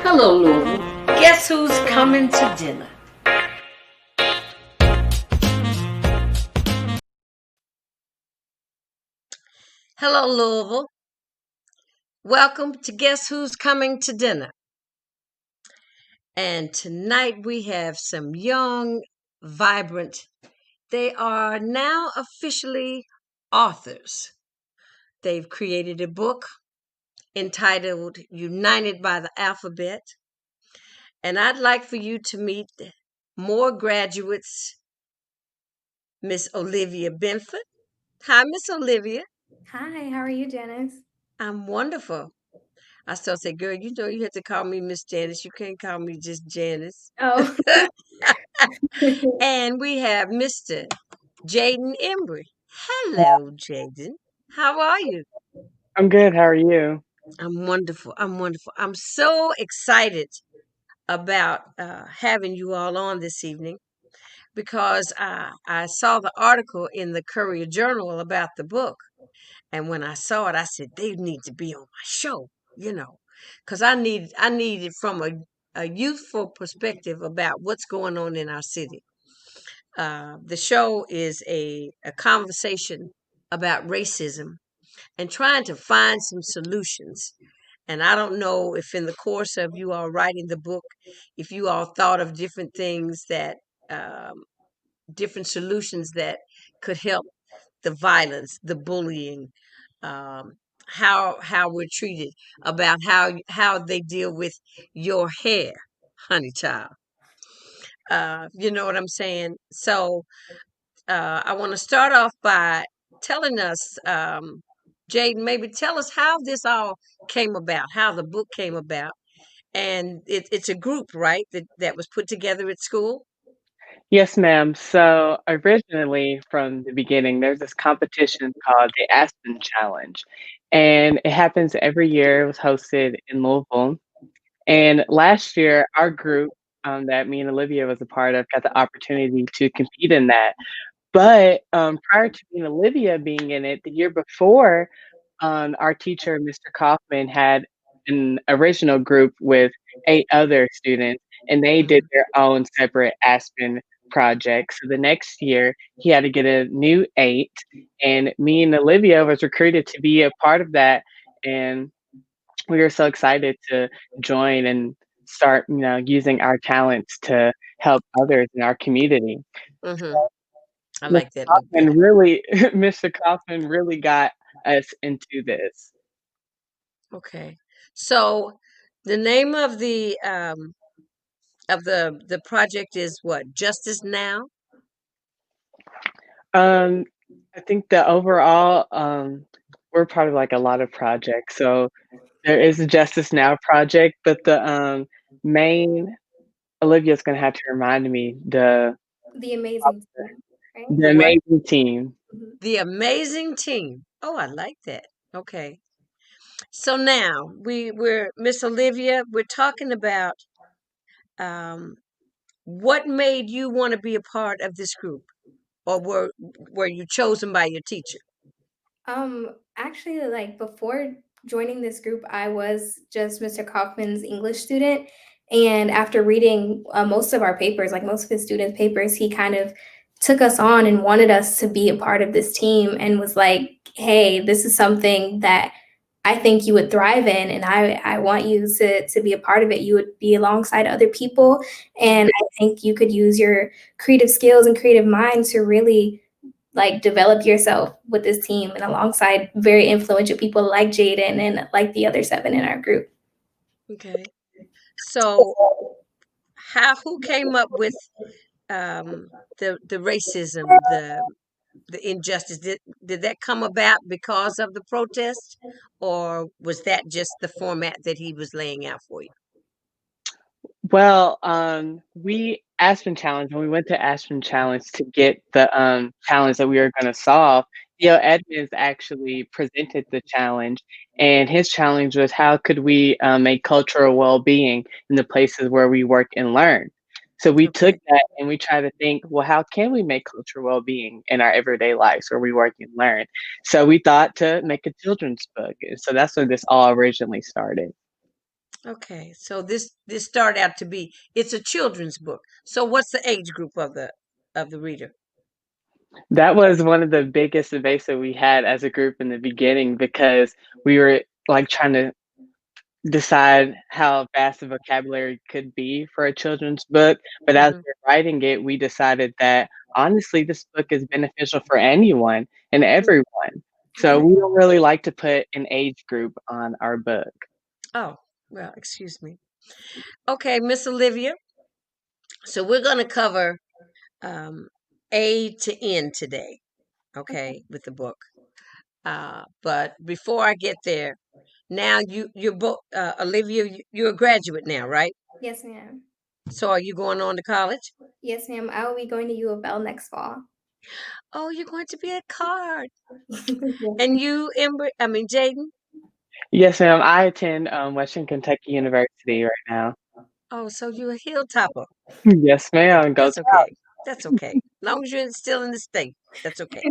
Hello, Louisville. Guess who's coming to dinner? Hello, Louisville. Welcome to Guess Who's Coming to Dinner. And tonight we have some young, vibrant, they are now officially authors. They've created a book entitled United by the Alphabet. And I'd like for you to meet more graduates, Miss Olivia Benford. Hi, Miss Olivia. Hi, how are you, Janice? I'm wonderful. I still say, girl, you know you have to call me Miss Janice. You can't call me just Janice. Oh, And we have Mr. Jaedyn Embry. Hello, Jaedyn. How are you? I'm good. How are you? I'm wonderful. I'm wonderful. I'm so excited about having you all on this evening because I saw the article in the Courier Journal about the book. And when I saw it, I said, they need to be on my show, because I need it from a youthful perspective about what's going on in our city. The show is a conversation about racism and trying to find some solutions. And I don't know if in the course of you all writing the book, if you all thought of different things that, different solutions that could help the violence, the bullying, um, how we're treated, about how they deal with your hair, honey child. You know what I'm saying? So I want to start off by telling us, Jaedyn, maybe tell us how this all came about, how the book came about, and it's a group, right? That was put together at school. Yes, ma'am. So originally, from the beginning, there's this competition called the Aspen Challenge, and it happens every year. It was hosted in Louisville, and last year, our group that me and Olivia was a part of got the opportunity to compete in that. But prior to me and Olivia being in it, the year before, our teacher, Mr. Kaufman, had an original group with 8 other students, and they did Mhm. their own separate Aspen project. So the next year, he had to get a new 8, and me and Olivia was recruited to be a part of that, and we were so excited to join and start, using our talents to help others in our community. Mhm. I Mr. like that. Look Kaufman better. really Mr. Kaufman really got us into this. Okay. So the name of the project is what? Justice Now? Um, I think that overall, we're part of, like, a lot of projects, so there is a Justice Now project, but the main Olivia's gonna have to remind me the amazing team, right? The the what? amazing team. Mhm. The Amazing Team. Oh, I like that. Okay. So now we're Miss Olivia, we're talking about um what made you want to be a part of this group, or were you chosen by your teacher? Actually, like before joining this group, I was just Mr. Kaufman's English student. And after reading most of our papers, like most of his students' papers, he kind of took us on and wanted us to be a part of this team and was like, hey, this is something that I think you would thrive in, and I want you to be a part of it. You would be alongside other people, Mhm. and I think you could use your creative skills and creative mind to really like develop yourself with this team and alongside very influential people like Jaden and like the other 7 in our group. Okay. So how who came up with the racism, the injustice? Did that come about because of the protest, or was that just the format that he was laying out for you? Well, we Aspen Challenge when we went to Aspen Challenge to get the challenge that we were gonna solve, Theo Edmonds actually presented the challenge, and his challenge was how could we, make cultural well-being in the places where we work and learn? So we took Okay. that and we tried to think, well, how can we make cultural well-being in our everyday lives where we work and learn? So we thought to make a children's book, and so that's when this all originally started. Okay, so this started out to be, it's a children's book. So what's the age group of the reader? That was one of the biggest debates that we had as a group in the beginning because we were like trying to decide how vast a vocabulary could be for a children's book. But as Hmm. we're writing it, we decided that honestly, this book is beneficial for anyone and everyone. So Okay. we don't really like to put an age group on our book. Oh, well, excuse me. Okay, Miss Olivia. So we're going to cover um, A to N today. Okay, with the book. But before I get there, now you're both Olivia. You're a graduate now, right? Yes, ma'am. So are you going on to college? Yes, ma'am. I will be going to U of L next fall. Oh, you're going to be a card. Yes. And you, Ember, I mean, Jaden? Yes, ma'am. I attend Western Kentucky University right now. Oh, so you're a hilltopper. Yes, ma'am. Go. That's okay. That's okay. As long as you're still in the state, that's okay.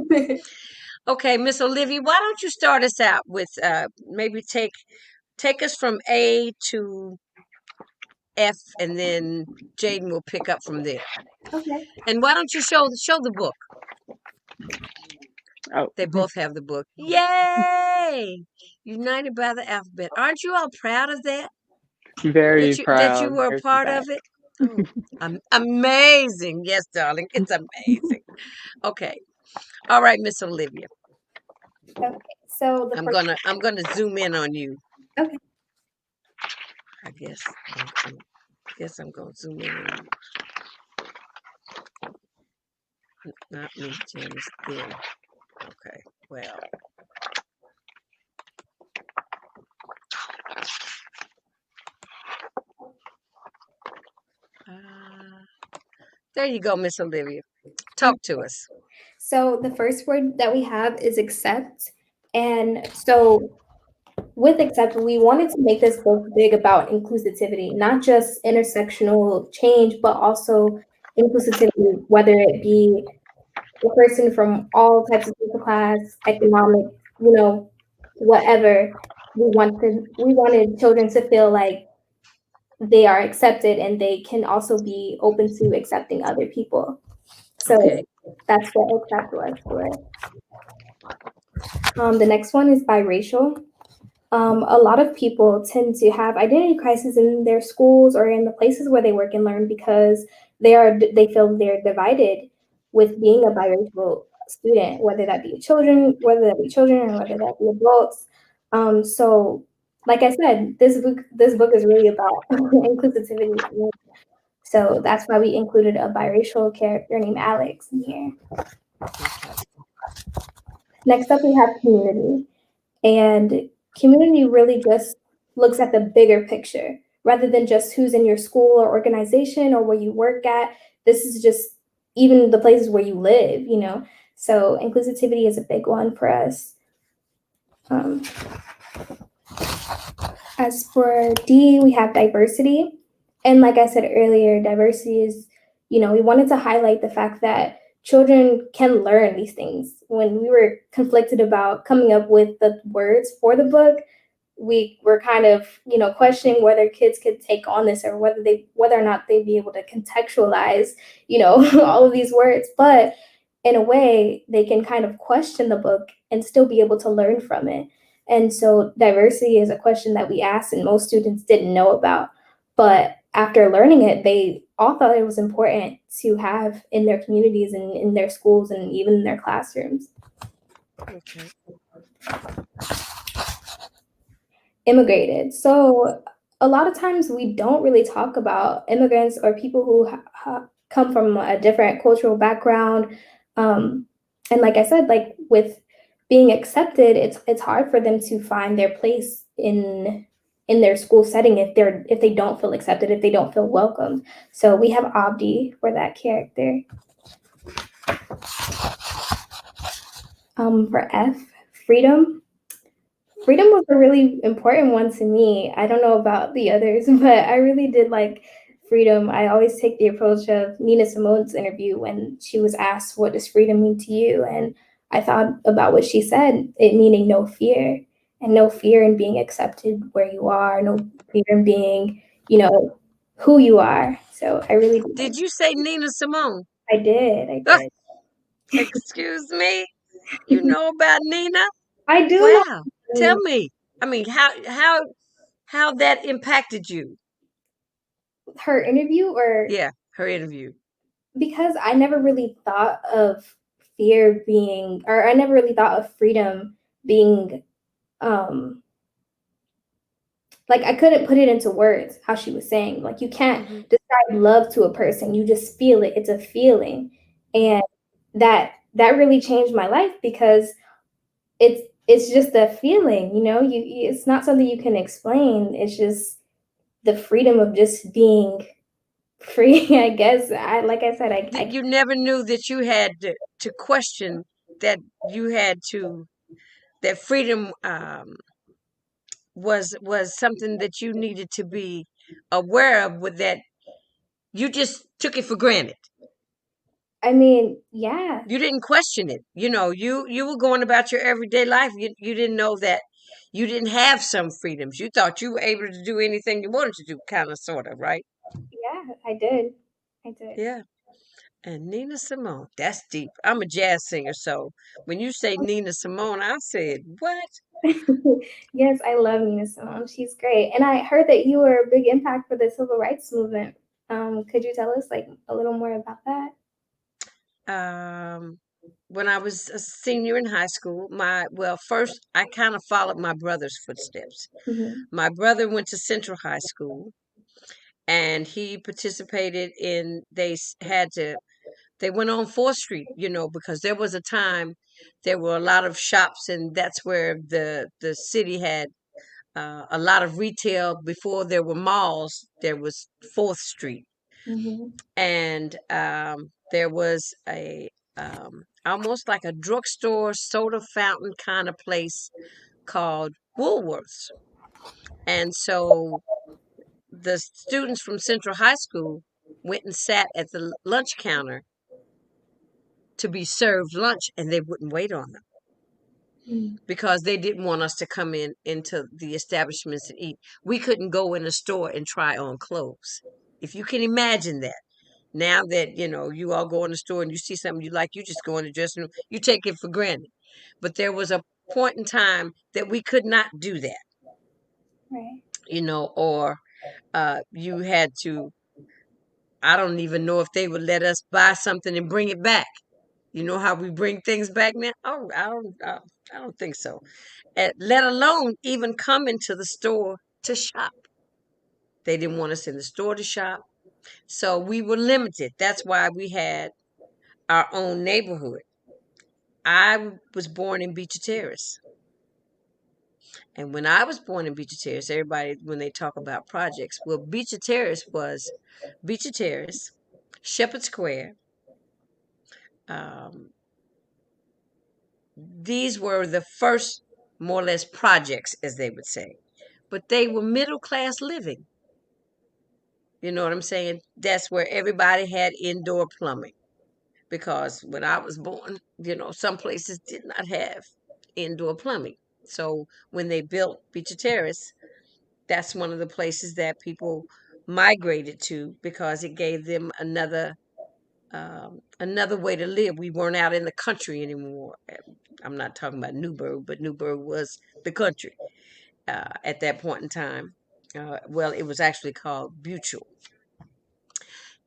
Okay, Miss Olivia, why don't you start us out with maybe take us from A to F, and then Jaden will pick up from there. Okay. And why don't you show the book? Oh, They both have the book. Yay! United by the alphabet. Aren't you all proud of that? very That you proud. were a Very part proud. of it? Oh, amazing. Yes, darling. It's amazing. Okay. All right, Miss Olivia. Okay. So the first. I'm gonna zoom in on you. Okay. I guess. Guess I'm gonna zoom in on you. Not me, Janice. Them. Okay. Well. Uh, there you go, Miss Olivia. Talk to Okay. us. So the first word that we have is accept. And so with accept, we wanted to make this book big about inclusivity, not just intersectional change, but also inclusivity, whether it be a person from all types of social class, economic, whatever. We wanted children to feel like they are accepted and they can also be open to accepting other people. Okay. So that's what accept was for it. The next one is biracial. A lot of people tend to have identity crises in their schools or in the places where they work and learn because they feel they're divided with being a biracial student, whether that be children or whether that be adults. So, like I said, this book is really about inclusivity. So that's why we included a biracial character named Alex in here. Okay. Next up, we have community. And community really just looks at the bigger picture rather than just who's in your school or organization or where you work at. This is just even the places where you live. So inclusivity is a big one for us. Um, as for D, we have diversity. And like I said earlier, diversity is, we wanted to highlight the fact that children can learn these things. When we were conflicted about coming up with the words for the book, we were kind of, questioning whether kids could take on this or whether or not they'd be able to contextualize, all of these words. But in a way, they can kind of question the book and still be able to learn from it. And so diversity is a question that we asked and most students didn't know about. But after learning it, they all thought it was important to have in their communities and in their schools and even in their classrooms. Okay. Immigrated. So a lot of times we don't really talk about immigrants or people who come from a different cultural background. And like I said, like with being accepted, it's hard for them to find their place in their school setting if they don't feel accepted, if they don't feel welcomed. So we have Abdi for that character. For F, freedom. Freedom was a really important one to me. I don't know about the others, but I really did like freedom. I always take the approach of Nina Simone's interview when she was asked, "What does freedom mean to you?" And I thought about what she said, it meaning no fear. and no fear in being accepted where you are, no fear in being, you know, who you are. So I really do like. Did you say Nina Simone? I did. I Ah, did. excuse me. You know about Nina? I do know. Wow. Tell Nina. me. I mean, how that impacted you? Her interview, or Yeah, her interview. because I never really thought of fear being, or I never really thought of freedom being, um, like I couldn't put it into words how she was saying. Like you can't Hmm. describe love to a person. You just feel it. It's a feeling. Hmm. And that really changed my life because it's just a feeling, it's not something you can explain. It's just the freedom of just being free, I guess. Like I said, I You never knew that you had to question that you had to that freedom was something that you needed to be aware of with that you just took it for granted. I mean, yeah. You didn't question it. You were going about your everyday life. You didn't know that you didn't have some freedoms. You thought you were able to do anything you wanted to do, kind of, sort of, right? Yeah, I did. I did. Yeah. And Nina Simone, that's deep. I'm a jazz singer, so when you say Nina Simone, I said, what? Yes, I love Nina Simone. She's great. And I heard that you were a big impact for the civil rights movement. Could you tell us like a little more about that? Um, when I was a senior in high school, first I kind of followed my brother's footsteps. Hmm. My brother went to Central High School and he participated in, they went on 4th Street, because there was a time there were a lot of shops, and that's where the city had a lot of retail. Before there were malls, there was 4th Street. Hmm. And there was a almost like a drugstore soda fountain kind of place called Woolworths. And so the students from Central High School went and sat at the lunch counter to be served lunch, and they wouldn't wait on them because they didn't want us to come into the establishments and eat. We couldn't go in a store and try on clothes. If you can imagine that. Now that, you all go in the store and you see something you like, you just go in the dressing room. You take it for granted. But there was a point in time that we could not do that, Right. or you had to, I don't even know if they would let us buy something and bring it back. You know how we bring things back now? Oh, I don't think so. Let alone even come into the store to shop. They didn't want us in the store to shop. So we were limited. That's why we had our own neighborhood. I was born in Beecher Terrace. And when I was born in Beecher Terrace, everybody, when they talk about projects, well, Beecher Terrace was Beecher Terrace, Shepherd Square. Um, these were the first, more or less, projects, as they would say. But they were middle class living. You know what I'm saying? That's where everybody had indoor plumbing. Because when I was born, some places did not have indoor plumbing. So when they built Beecher Terrace, that's one of the places that people migrated to because it gave them another way to live. We weren't out in the country anymore. I'm not talking about Newburgh, but Newburgh was the country at that point in time. Well, it was actually called Butchel.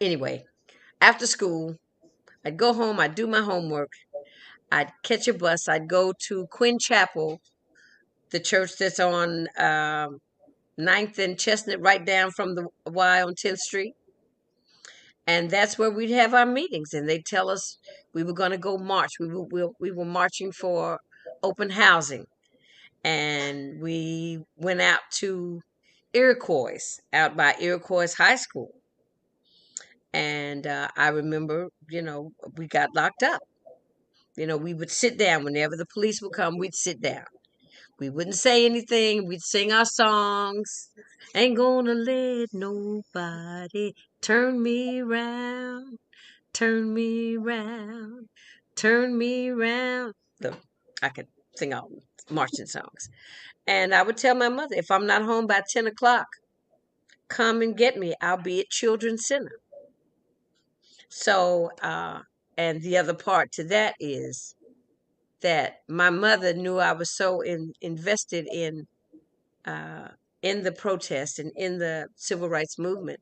Anyway, after school, I'd go home, I'd do my homework, I'd catch a bus, I'd go to Quinn Chapel, the church that's on 9th and Chestnut, right down from the Y on 10th Street. And that's where we'd have our meetings, and they'd tell us we were going to go march. We were marching for open housing, and we went out to Iroquois, out by Iroquois High School. And I remember, we got locked up. We would sit down whenever the police would come. We'd sit down. We wouldn't say anything. We'd sing our songs. Ain't gonna let nobody turn me round. Turn me round, turn me round. I could sing all marching songs. And I would tell my mother, if I'm not home by 10 o'clock, come and get me. I'll be at Children's Center. So, and the other part to that is that my mother knew I was so invested uh, in the protest and in the civil rights movement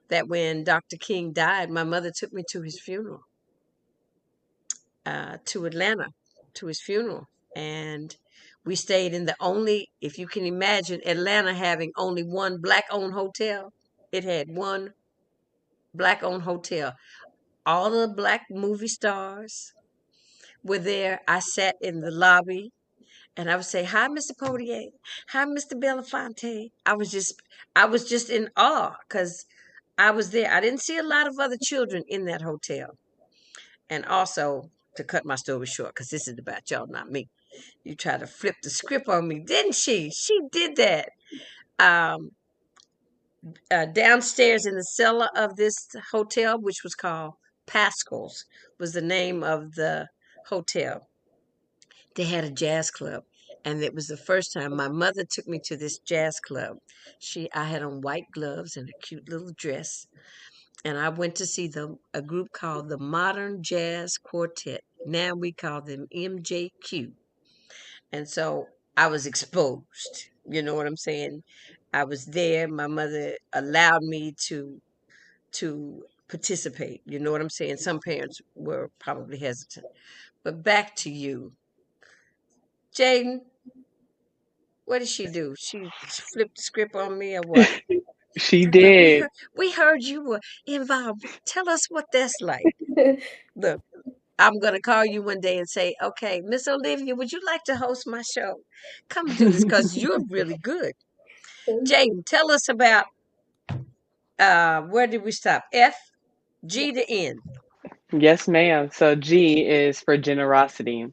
that when Dr. King died, my mother took me to his funeral, to Atlanta, to his funeral. And we stayed in the only, if you can imagine, Atlanta having only one black owned hotel. It had one black owned hotel. All the black movie stars were there. I sat in the lobby and I would say, "Hi, Mr. Potier. Hi, Mr. Belafonte." I was just in awe because I was there. I didn't see a lot of other children in that hotel. And also, to cut my story short, because this is about y'all, not me. You tried to flip the script on me, didn't she? She did that. Um, Downstairs in the cellar of this hotel, which was called Pascal's, was the name of the hotel. They had a jazz club, and it was the first time my mother took me to this jazz club. I had on white gloves and a cute little dress, and I went to see a group called the Modern Jazz Quartet. Now we call them MJQ. And so I was exposed. You know what I'm saying? I was there. My mother allowed me to participate. You know what I'm saying? Some parents were probably hesitant. But back to you, Jaedyn. What did she do? She flipped the script on me or what? She I thought did. we heard you were involved. Tell us what that's like. Look, I'm gonna call you one day and say, "Okay, Miss Olivia, would you like to host my show? Come do this because you're really good." Thank you. Jaedyn, tell us about where did we stop? F, G to N. Yes, ma'am. So G is for generosity.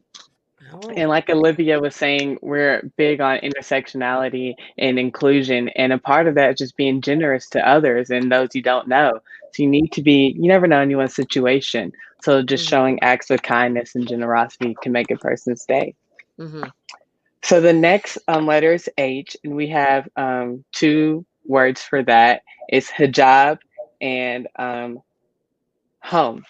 Oh. And like Olivia was saying, we're big on intersectionality and inclusion. And a part of that is just being generous to others and those you don't know. So you need to be, you never know anyone's situation. So just Mm-hmm. showing acts of kindness and generosity can make a person's day. Mm-hmm. So the next letter is H, and we have two words for that. It's hijab and home.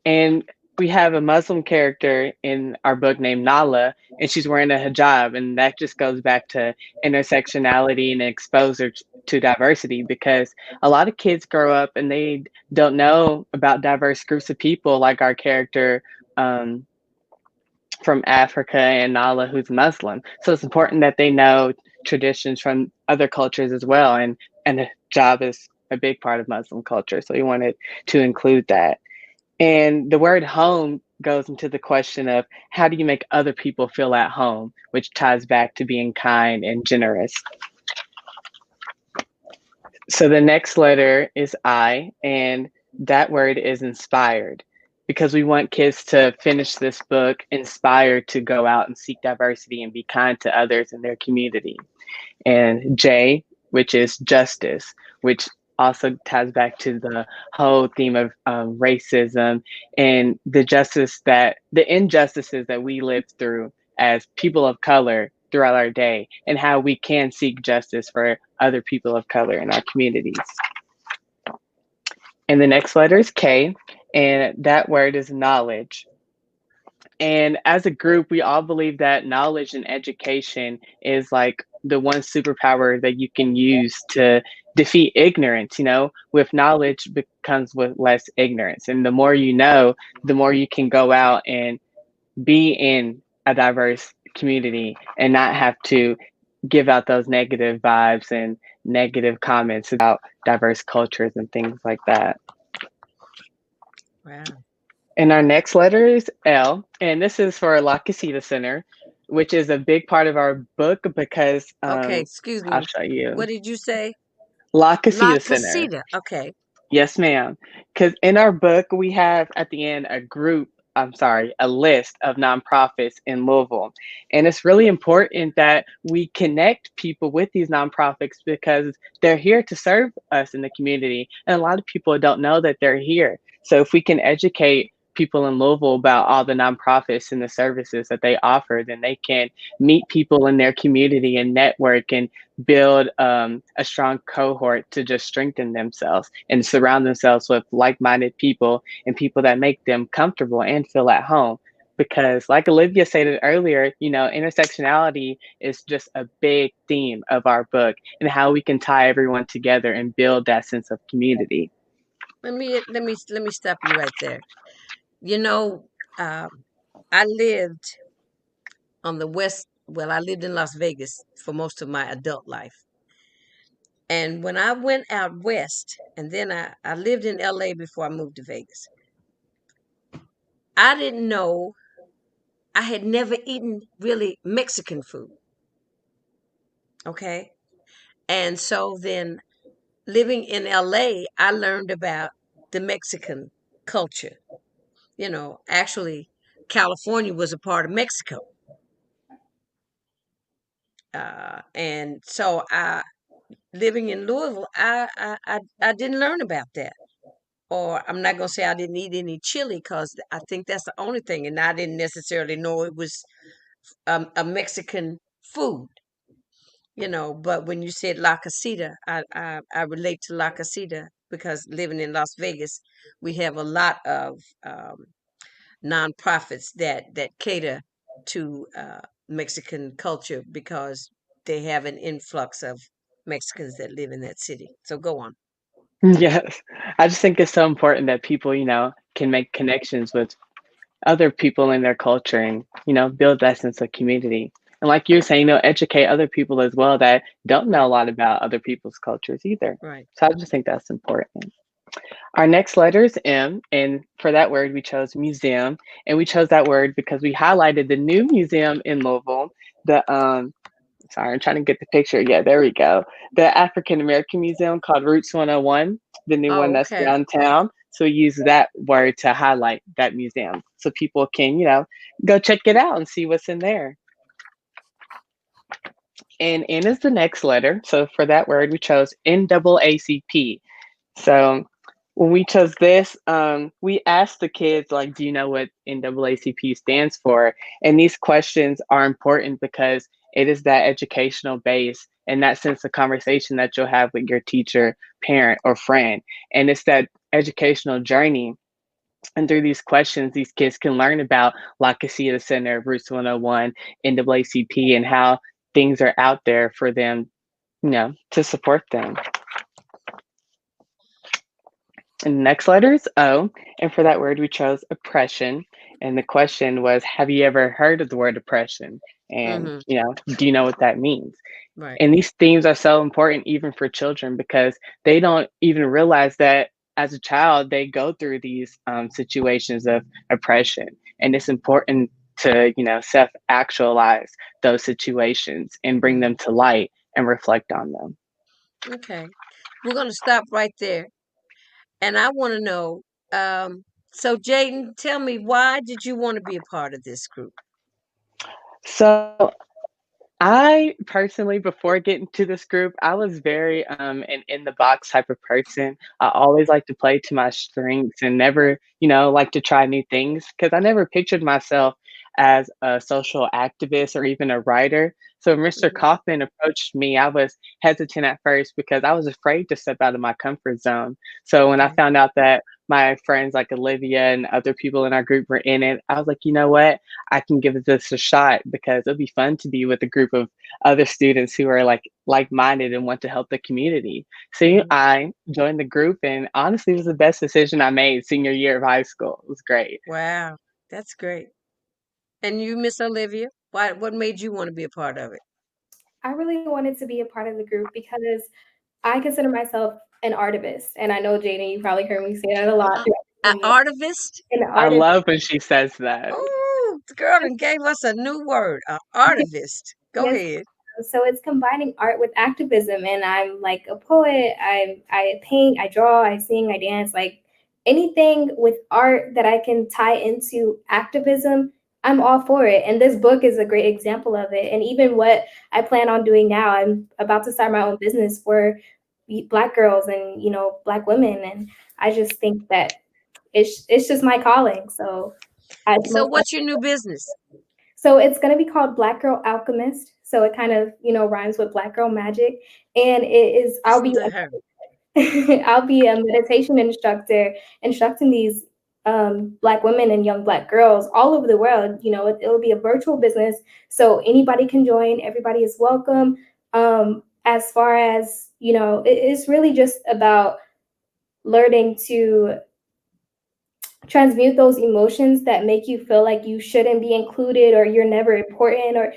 And we have a Muslim character in our book named Nala, and she's wearing a hijab. And that just goes back to intersectionality and exposure to diversity because a lot of kids grow up and they don't know about diverse groups of people like our character. From Africa and Nala, who's Muslim. So it's important that they know traditions from other cultures as well. And hijab is a big part of Muslim culture. So we wanted to include that. And the word home goes into the question of how do you make other people feel at home, which ties back to being kind and generous. So the next letter is I, and that word is inspired because we want kids to finish this book inspired to go out and seek diversity and be kind to others in their community. And J, which is justice, which also ties back to the whole theme of racism and the injustices that we live through as people of color throughout our day and how we can seek justice for other people of color in our communities. And the next letter is K, and that word is knowledge. And as a group, we all believe that knowledge and education is like the one superpower that you can use to defeat ignorance. You know, with knowledge becomes with less ignorance. And the more you know, the more you can go out and be in a diverse community and not have to give out those negative vibes and negative comments about diverse cultures and things like that. Wow. And our next letter is L, and this is for La Casita Center, which is a big part of our book because Okay, excuse I'll me. show What you. did you say? La La Casita Center. Casita. Okay. Yes, ma'am. Because in our book, we have at the end a list of nonprofits in Louisville. And it's really important that we connect people with these nonprofits because they're here to serve us in the community. And a lot of people don't know that they're here. So if we can educate people in Louisville about all the nonprofits and the services that they offer, then they can meet people in their community and network and build a strong cohort to just strengthen themselves and surround themselves with like-minded people and people that make them comfortable and feel at home. Because like Olivia stated earlier, intersectionality is just a big theme of our book and how we can tie everyone together and build that sense of community. Let me stop you right there. You know, I lived on the west. Well, I lived in Las Vegas for most of my adult life. And when I went out west, and then I lived in LA before I moved to Vegas, I didn't know, I had never eaten really Mexican food. Okay. And so then living in LA, I learned about the Mexican culture. Actually, California was a part of Mexico. And so living in Louisville, I didn't learn about that. Or I'm not gonna say I didn't eat any chili because I think that's the only thing, and I didn't necessarily know it was a Mexican food. But when you said La Casita, I relate to La Casita because living in Las Vegas, we have a lot of nonprofits that cater to Mexican culture because they have an influx of Mexicans that live in that city. So go on. Yes. I just think it's so important that people, can make connections with other people in their culture and, build that sense of community. And like you're saying, educate other people as well that don't know a lot about other people's cultures either. Right. So I just think that's important. Our next letter is M, and for that word, we chose museum. And we chose that word because we highlighted the new museum in Louisville, the sorry, I'm trying to get the picture. Yeah, there we go. The African American Museum called Roots 101, the new one Oh, that's okay. downtown. So we use that word to highlight that museum so people can, go check it out and see what's in there. And N is the next letter. So for that word, we chose NAACP. So when we chose this, we asked the kids, like, do you know what NAACP stands for? And these questions are important because it is that educational base and that sense of conversation that you'll have with your teacher, parent, or friend. And it's that educational journey. And through these questions, these kids can learn about La Casita Center, Roots 101, NAACP, and how things are out there for them, to support them. And the next letter is O. And for that word, we chose oppression. And the question was, have you ever heard of the word oppression? And, Mm-hmm. do you know what that means? Right. And these themes are so important even for children because they don't even realize that as a child, they go through these situations of oppression. And it's important to, self actualize those situations and bring Mm-hmm. them to light and reflect on them. Okay. We're gonna stop right there. And I want to know, so Jaden, tell me, why did you want to be a part of this group? So I personally, before getting to this group, I was very an in the box type of person. I always like to play to my strengths and never, like to try new things because I never pictured myself as a social activist or even a writer. So when Mr. Hmm. Kaufman approached me, I was hesitant at first because I was afraid to step out of my comfort zone. So when I Okay. found out that my friends like Olivia and other people in our group were in it, I was like, you know what? I can give this a shot because it'll be fun to be with a group of other students who are like-minded and want to help the community. So Hmm. I joined the group and honestly it was the best decision I made senior year of high school. It was great. Wow, that's great. And you, Miss Olivia, why? What made you want to be a part of it? I really wanted to be a part of the group because I consider myself an artivist, and I know Jaden, you probably heard me say that a lot Uh, throughout the an years. artivist? An I artist. love when she says that. Oh, the girl done gave us a new word, an artivist. Go Yes, ahead. so it's combining art with activism, and I'm like a poet. I paint, I draw, I sing, I dance. Like anything with art that I can tie into activism, I'm all for it. And this book is a great example of it. And even what I plan on doing now, I'm about to start my own business for Black girls and Black women. And I just think that it's just my calling. So I So most what's your new business? so it's going to be called Black Girl Alchemist. So it kind of, rhymes with Black Girl Magic. And Listen to her. I'll be a meditation instructor instructing these Black women and young Black girls all over the world. It'll be a virtual business. So anybody can join, everybody is welcome. As far as, it's really just about learning to transmute those emotions that make you feel like you shouldn't be included or you're never important, or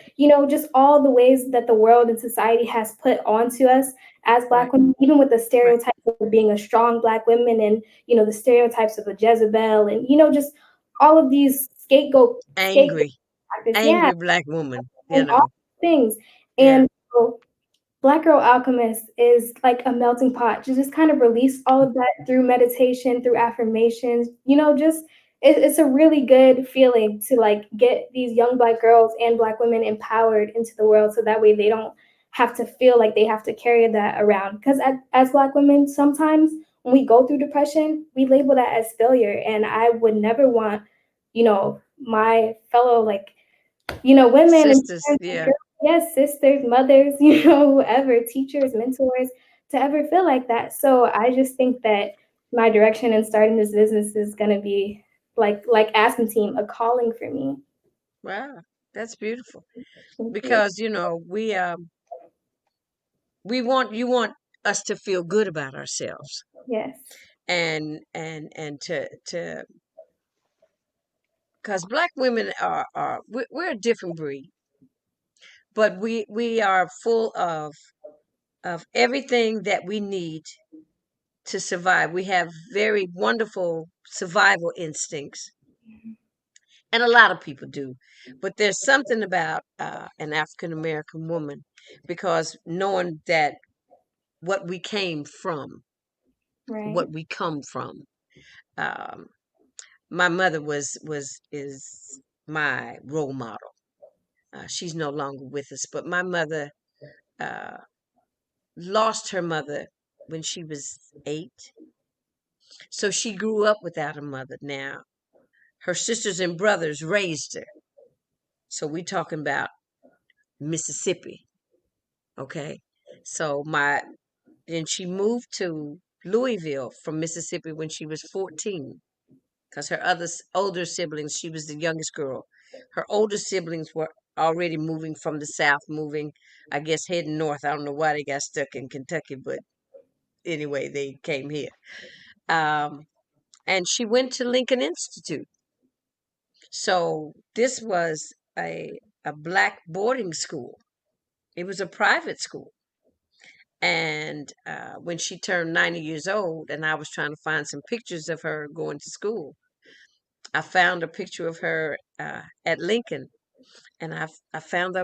just all the ways that the world and society has put onto us as Right, Black women, even with the right. stereotypes of being a strong Black woman, and the stereotypes of a Jezebel, and just all of these scapegoat Angry, practice, yeah, angry black woman, you and all know. things. Yeah. And so Black Girl Alchemist is like a melting pot to just kind of release all of that through meditation, through affirmations. Just it's a really good feeling to like get these young Black girls and Black women empowered into the world, so that way they don't have to feel like they have to carry that around. Because as Black women, sometimes when we go through depression, we label that as failure, and I would never want my fellow women and Sisters, parents, yeah. girls, yes, sisters, mothers, whoever, teachers, mentors, to ever feel like that. So I just think that my direction in starting this business is gonna be like Aspen Team, a calling for me. Wow. That's beautiful. Thank you. Because, we want you want us to feel good about ourselves, Yes. and to because black women we're a different breed, but we are full of everything that we need to survive. We have very wonderful survival instincts, and a lot of people do. But there's something about an African American woman, because knowing that what we came from, Right. what we come from. Um, my mother was is my role model. She's no longer with us, but my mother uh, lost her mother when she was 8, so she grew up without a mother. Now her sisters and brothers raised her, so we talking about Mississippi, okay? So my and she moved to Louisville from Mississippi when she was 14, because her older siblings, she was the youngest girl. Her older siblings were already moving from the South, moving, I guess, heading north. I don't know why they got stuck in Kentucky, but anyway, they came here. Um, and she went to Lincoln Institute. So this was a black boarding school. It was a private school. And when she turned 90 years old, and I was trying to find some pictures of her going to school, I found a picture of her at Lincoln, and I found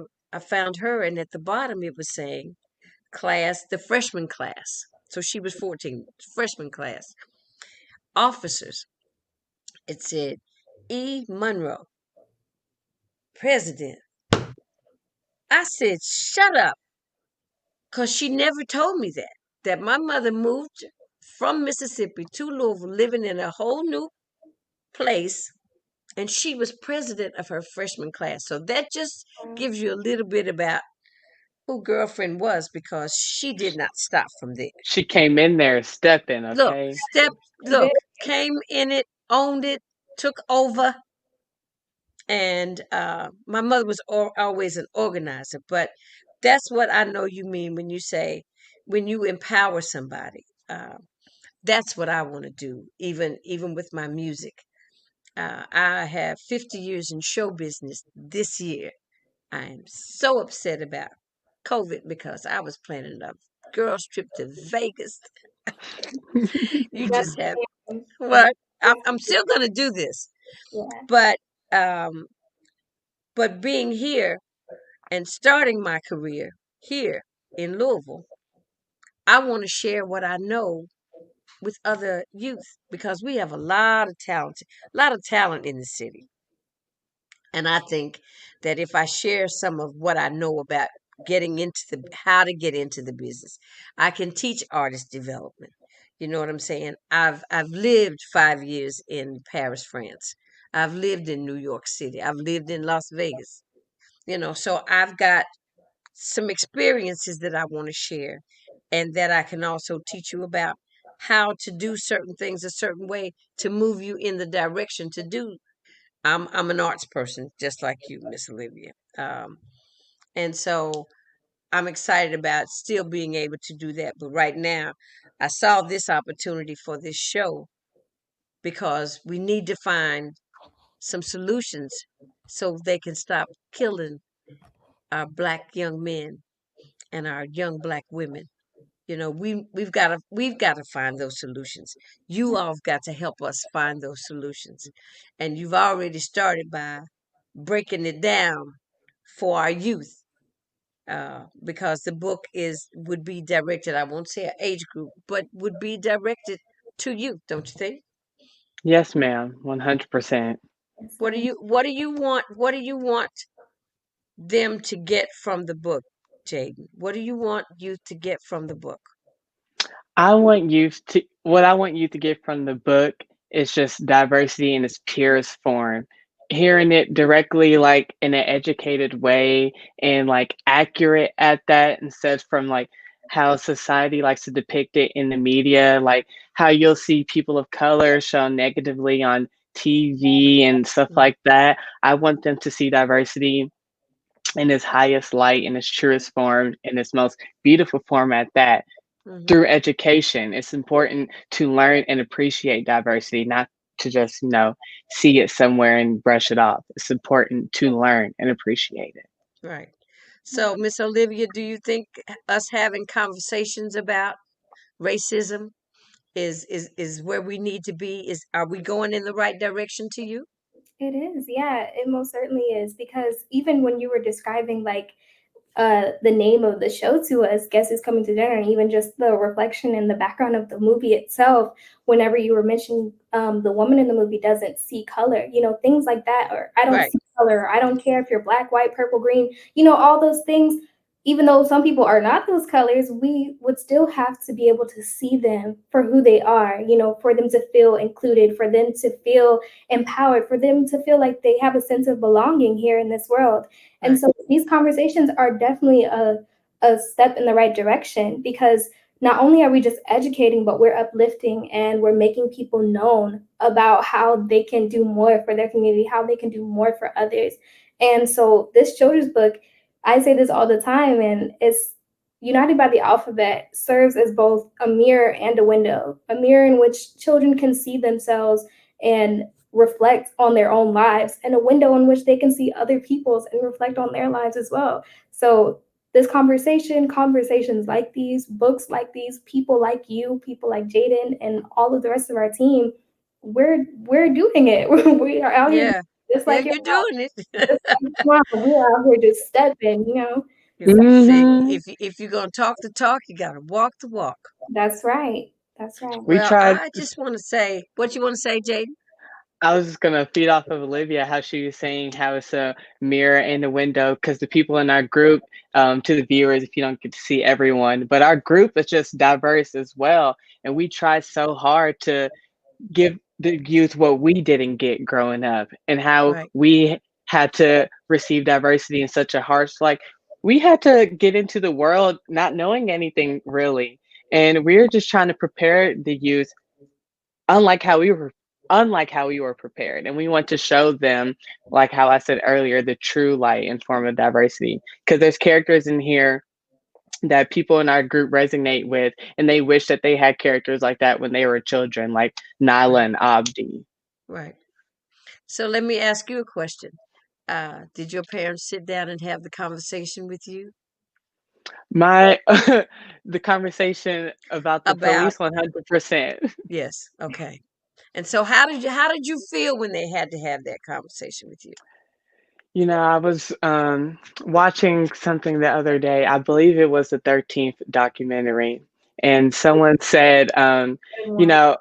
her, and at the bottom it was saying class, the freshman class. So she was 14, freshman class. Officers. It said E. Monroe, president. I said, shut up, because she never told me that my mother moved from Mississippi to Louisville, living in a whole new place, and she was president of her freshman class. So that just gives you a little bit about who girlfriend was, because she did not stop from there. She came in there stepping, Look, okay? She did. came in it, owned it, took over. And my mother was always an organizer, but that's what I know you mean when you say, when you empower somebody. That's what I want to do, even with my music. I have 50 years in show business this year. I am so upset about COVID, because I was planning a girls' trip to Vegas. You Yes, just have ma'am. what? Yes, I'm still going to do this, yeah. but um, being here and starting my career here in Louisville, I want to share what I know with other youth, because we have a lot of talent in the city. And I think that if I share some of what I know about getting into how to get into the business, I can teach artist development. You know what I'm saying? I've lived 5 years in Paris, France. I've lived in New York City. I've lived in Las Vegas. So I've got some experiences that I want to share, and that I can also teach you about how to do certain things a certain way to move you in the direction to do. I'm an arts person, just like you, Miss Olivia. And so I'm excited about still being able to do that. But right now, I saw this opportunity for this show because we need to find some solutions so they can stop killing our black young men and our young black women. We've got to find those solutions. You all have got to help us find those solutions. And you've already started by breaking it down for our youth, because the book would be directed, I won't say an age group, but would be directed to youth, don't you think? Yes, ma'am. 100%. Yes, What do ma'am. you want them to get from the book, Jaedyn? What do you want youth to get from the book? What I want you to get from the book is just diversity in its purest form. Hearing it directly, like in an educated way and like accurate at that, instead from like how society likes to depict it in the media, like how you'll see people of color shown negatively on TV and stuff Mm-hmm. like that. I want them to see diversity in its highest light, in its truest form, in its most beautiful form at that, Mm-hmm. through education. It's important to learn and appreciate diversity, not to just, see it somewhere and brush it off. It's important to learn and appreciate it. Right. So, Miss Olivia, do you think us having conversations about racism is where we need to be? Are we going in the right direction to you? It is, yeah, it most certainly is because even when you were describing like the name of the show to us, Guess Is Coming to Dinner, and even just the reflection in the background of the movie itself, whenever you were mentioning the woman in the movie doesn't see color, things like that, or I don't Right. see color, or I don't care if you're black, white, purple, green, all those things. Even though some people are not those colors, we would still have to be able to see them for who they are, for them to feel included, for them to feel empowered, for them to feel like they have a sense of belonging here in this world. And Right. so these conversations are definitely a step in the right direction because not only are we just educating, but we're uplifting and we're making people known about how they can do more for their community, how they can do more for others. And so this children's book, I say this all the time, and it's United by the Alphabet serves as both a mirror and a mirror in which children can see themselves and reflect on their own lives, and a window in which they can see other people's and reflect on their lives as well. So this conversations like these, books like these, people like you, people like Jaedyn, and all of the rest of our team, we're doing it. We are out here Yeah. just Yeah, like you're doing it. just like your mom. We are out here just stepping. So Say, Hmm. if you're gonna talk the talk, you gotta walk the walk. that's right. That's right. We Well, tried. I just want to say what you want to say, Jaden. I was just gonna feed off of Olivia, how she was saying how it's a mirror and a window, because the people in our group, to the viewers, if you don't get to see everyone, but our group is just diverse as well, and we try so hard to give the youth what we didn't get growing up, and how Right. we had to receive diversity in such a harsh, like, we had to get into the world not knowing anything really, and we're just trying to prepare the youth unlike how we were unlike how we were prepared, and we want to show them, like how I said earlier, the true light and form of diversity, because there's characters in here that people in our group resonate with, and they wish that they had characters like that when they were children, like Nyla Right. and Abdi. Right. So let me ask you a question. Did your parents sit down and have the conversation with you My the conversation about the about? police, 100%. Yes. Okay. And so how did you feel when they had to have that conversation with you? I was watching something the other day. I believe it was the 13th documentary, and you know,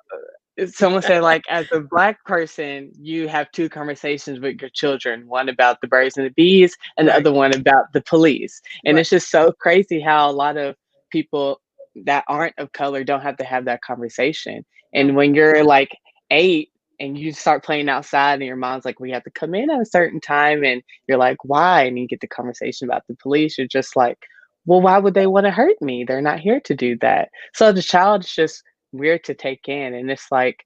someone said, like, as a black person, you have two conversations with your children, one about the birds and the bees, and the Right. other one about the police. And Right. it's just so crazy how a lot of people that aren't of color don't have to have that conversation. And Okay. when you're like 8 and you start playing outside and your mom's like, we have to come in at a certain time, and you're like, why? And you get the conversation about the police, you're just like, well, why would they want to hurt me? They're not here to do that. So the child is just weird to take in. And it's like,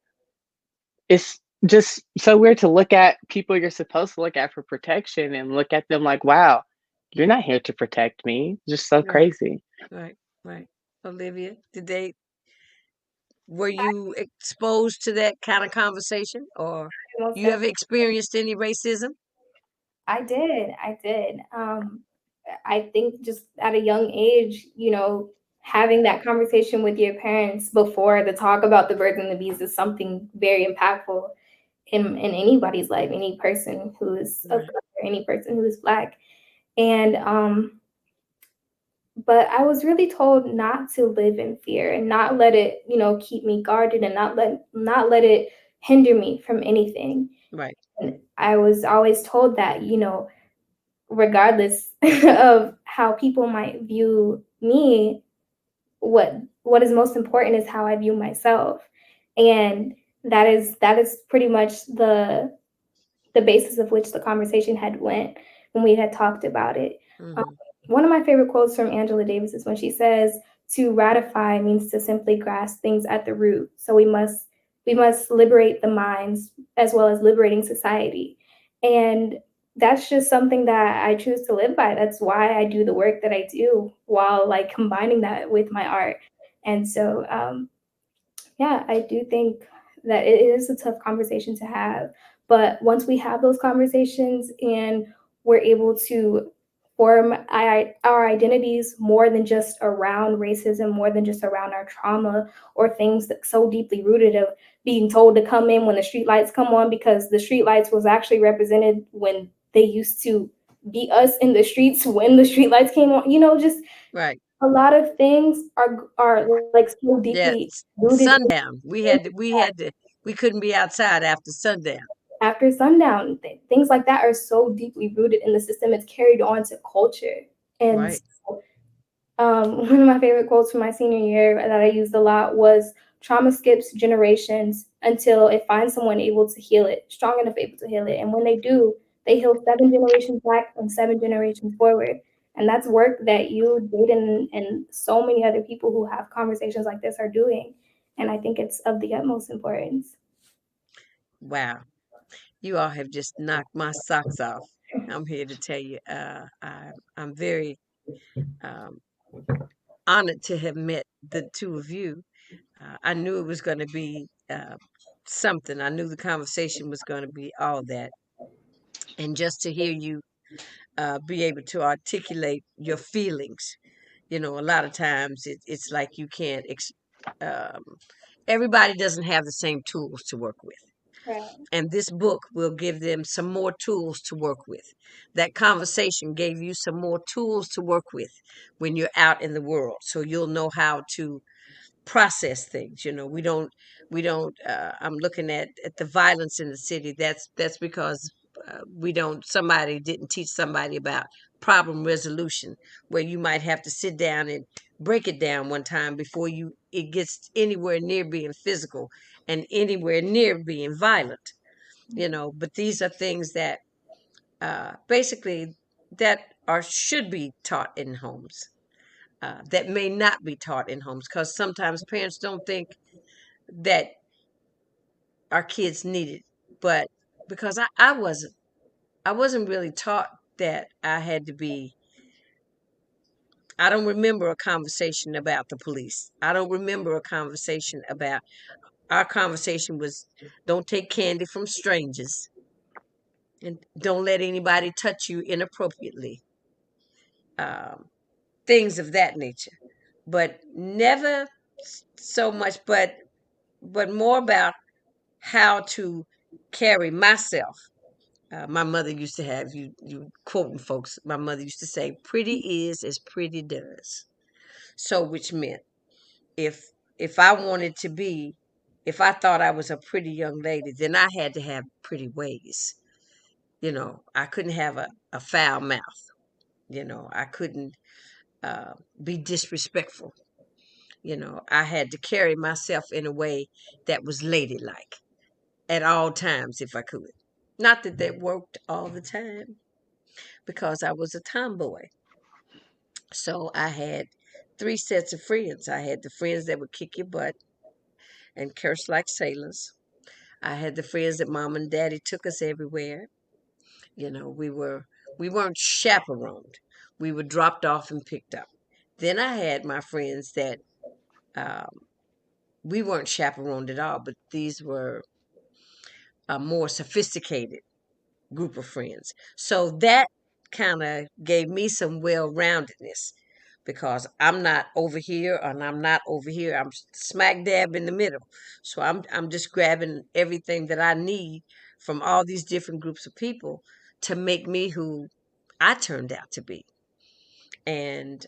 it's just so weird to look at people you're supposed to look at for protection and look at them like, wow, you're not here to protect me. Just so Right. crazy. Right. Right. Olivia, were you exposed to that kind of conversation, or Most you definitely. ever experienced any racism? I did. I think just at a young age, having that conversation with your parents before the talk about the birds and the bees is something very impactful in anybody's life, any person who is of Right. color, any person who is Black. And but I was really told not to live in fear and not let it, keep me guarded and not let it hinder me from anything. Right. And I was always told that, regardless of how people might view me, what is most important is how I view myself. And that is pretty much the basis of which the conversation had went when we had talked about it. Um, Hmm. one of my favorite quotes from Angela Davis is when she says, "To ratify means to simply grasp things at the root. So we must liberate the minds as well as liberating society." And that's just something that I choose to live by. That's why I do the work that I do while like combining that with my art. And so yeah, I do think that it is a tough conversation to have. But once we have those conversations and we're able to form our identities more than just around racism, more than just around our trauma or things that so deeply rooted of being told to come in when the street lights come on because the street lights was actually represented when they used to be us in the streets when the street lights came on. Just Right. a lot of things are like so Yeah. deeply rooted in Sundown. We couldn't be outside after sundown. after sundown. Things like that are so deeply rooted in the system. It's carried on to culture. And Right. one of my favorite quotes from my senior year that I used a lot was trauma skips generations until it finds someone able to heal it, strong enough able to heal it. And when they do, they heal 7 generations back and 7 generations forward. And that's work that you, Jaden, and so many other people who have conversations like this are doing. And I think it's of the utmost importance. Wow. You all have just knocked my socks off. I'm here to tell you, I'm very um, honored to have met the two of you. I knew it was going to be something. I knew the conversation was going to be all that. And just to hear you be able to articulate your feelings, a lot of times it's like you can't, um, everybody doesn't have the same tools to work with. Right. And this book will give them some more tools to work with. That conversation gave you some more tools to work with when you're out in the world. So you'll know how to process things. We don't I'm looking at the violence in the city. That's because we don't somebody didn't teach somebody about problem resolution, where you might have to sit down and break it down one time before you it gets anywhere near being physical and anywhere near being violent. But these are things that basically that are should be taught in homes, that may not be taught in homes, because sometimes parents don't think that our kids need it. But because I wasn't really taught that I had to be. I don't remember a conversation about the police. I don't remember a conversation about. Our conversation was, don't take candy from strangers, and don't let anybody touch you inappropriately. Um, Things of that nature, but never so much, but more about how to carry myself. My mother used to have, you quoting folks. My mother used to say, "Pretty is as pretty does." So, which meant if if I wanted to be, if I thought I was a pretty young lady, then I had to have pretty ways. I couldn't have a foul mouth. I couldn't be disrespectful. I had to carry myself in a way that was ladylike at all times if I could. Not that that worked all the time because I was a tomboy. So I had three sets of friends. I had the friends that would kick your butt and curse like sailors. I had the friends that mom and daddy took us everywhere. We weren't chaperoned. We were dropped off and picked up. Then I had my friends that um, we weren't chaperoned at all, but these were a more sophisticated group of friends. So that kind of gave me some well-roundedness because I'm not over here and I'm not over here. I'm smack dab in the middle. So I'm just grabbing everything that I need from all these different groups of people to make me who I turned out to be. And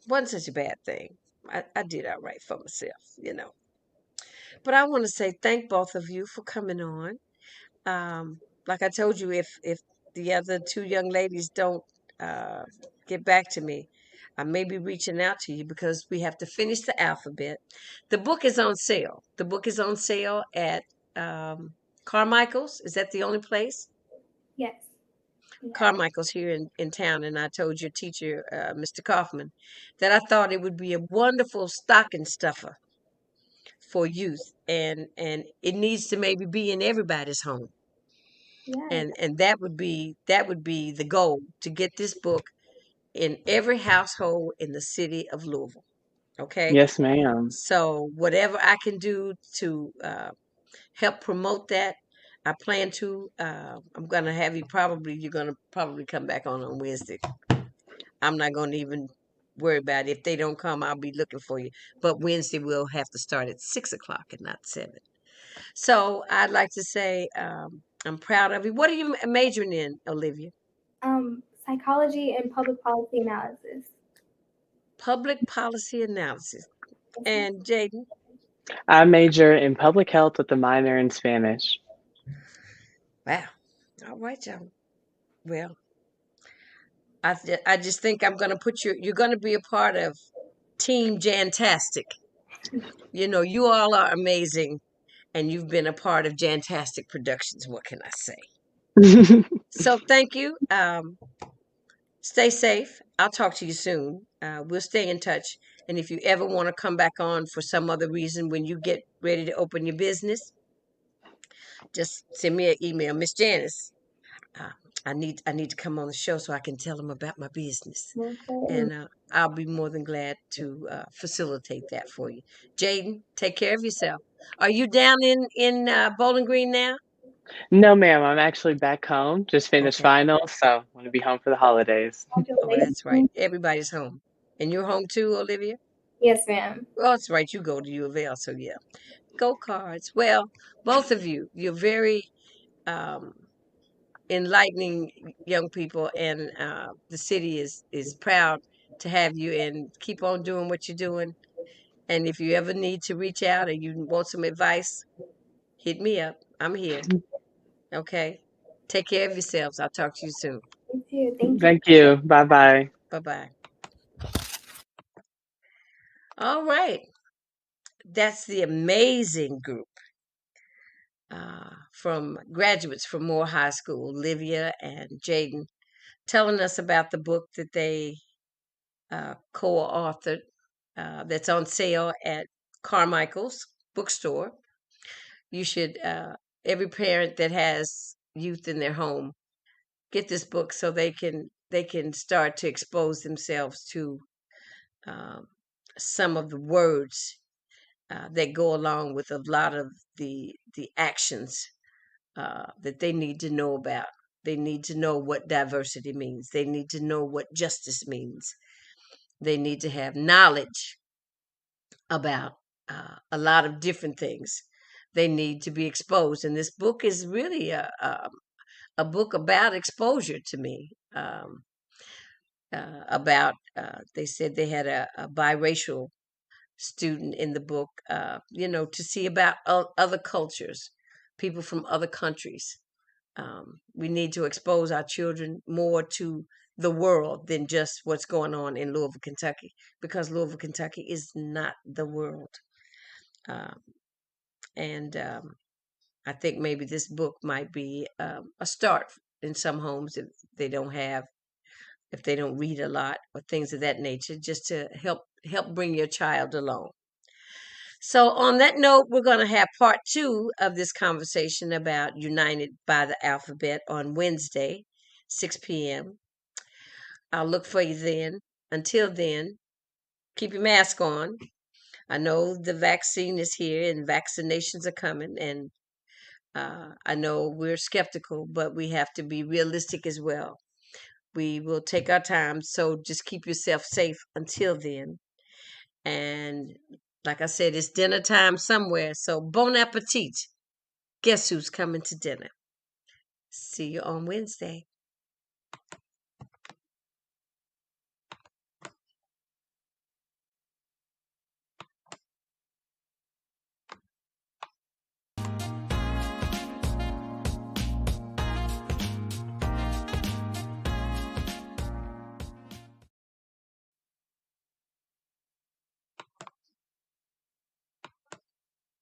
wasn't such a bad thing. I did all right for myself. But I want to say thank both of you for coming on. Like I told you, if the other two young ladies don't uh, get back to me, I may be reaching out to you because we have to finish the alphabet. The book is on sale. The book is on sale at Carmichael's. Is that the only place? Yes. Yeah. Carmichael's here in town, and I told your teacher, Mr. Kaufman, that I thought it would be a wonderful stocking stuffer for youth, and it needs to maybe be in everybody's home. Yeah. And that would be the goal, to get this book in every household in the city of Louisville. Okay, Yes, ma'am. so whatever I can do to help promote that, I plan to. I'm gonna have you probably. You're gonna probably come back on Wednesday. I'm not gonna even worry about it. If they don't come, I'll be looking for you. But Wednesday we'll have to start at 6 o'clock and not 7. So I'd like to say I'm proud of you. What are you majoring in, Olivia? Psychology and public policy analysis. Public policy analysis. Yes, ma'am. And Jaden, I major in public health with a minor in Spanish. wow. All right, y'all. Well, I just think I'm going to put you're going to be a part of Team Jantastic. You all are amazing, and you've been a part of Jantastic Productions. What can I say? So thank you. Stay safe. I'll talk to you soon. We'll stay in touch. And if you ever want to come back on for some other reason when you get ready to open your business, just send me an email, Miss Janice. Uh, I need to come on the show so I can tell them about my business, Okay. and I'll be more than glad to facilitate that for you. Jaden, take care of yourself. Are you down in Bowling Green now? No, ma'am. I'm actually back home. Just finished Okay. finals, so I'm going to be home for the holidays. Oh, that's right. Congratulations. Everybody's home, and you're home too, Olivia. Yes, ma'am. Well, that's right. You go to U of L, so yeah. Go Cards. Well, both of you, you're very um, enlightening young people, and the city is proud to have you. And keep on doing what you're doing. And if you ever need to reach out or you want some advice, hit me up. I'm here. Okay. Take care of yourselves. I'll talk to you soon. You too. Thank you. Thank you. Bye bye. Bye bye. All right. That's the amazing group from graduates from Moore High School, Olivia and Jaden, telling us about the book that they co-authored, that's on sale at Carmichael's bookstore. You should, every parent that has youth in their home, get this book so they can start to expose themselves to um, some of the words that go along with a lot of the actions that they need to know about. They need to know what diversity means. They need to know what justice means. They need to have knowledge about a lot of different things. They need to be exposed, and this book is really a book about exposure to me. About They said they had a biracial student in the book, to see about other cultures, people from other countries. We need to expose our children more to the world than just what's going on in Louisville, Kentucky, because Louisville, Kentucky is not the world. Um, and I think maybe this book might be a start in some homes if they don't read a lot or things of that nature, just to help bring your child along. So on that note, we're going to have part 2 of this conversation about United by the Alphabet on Wednesday, 6 p.m. I'll look for you then. Until then, keep your mask on. I know the vaccine is here and vaccinations are coming, and I know we're skeptical, but we have to be realistic as well. We will take our time, so just keep yourself safe until then. And like I said, it's dinner time somewhere, so bon appetit. Guess who's coming to dinner? See you on Wednesday.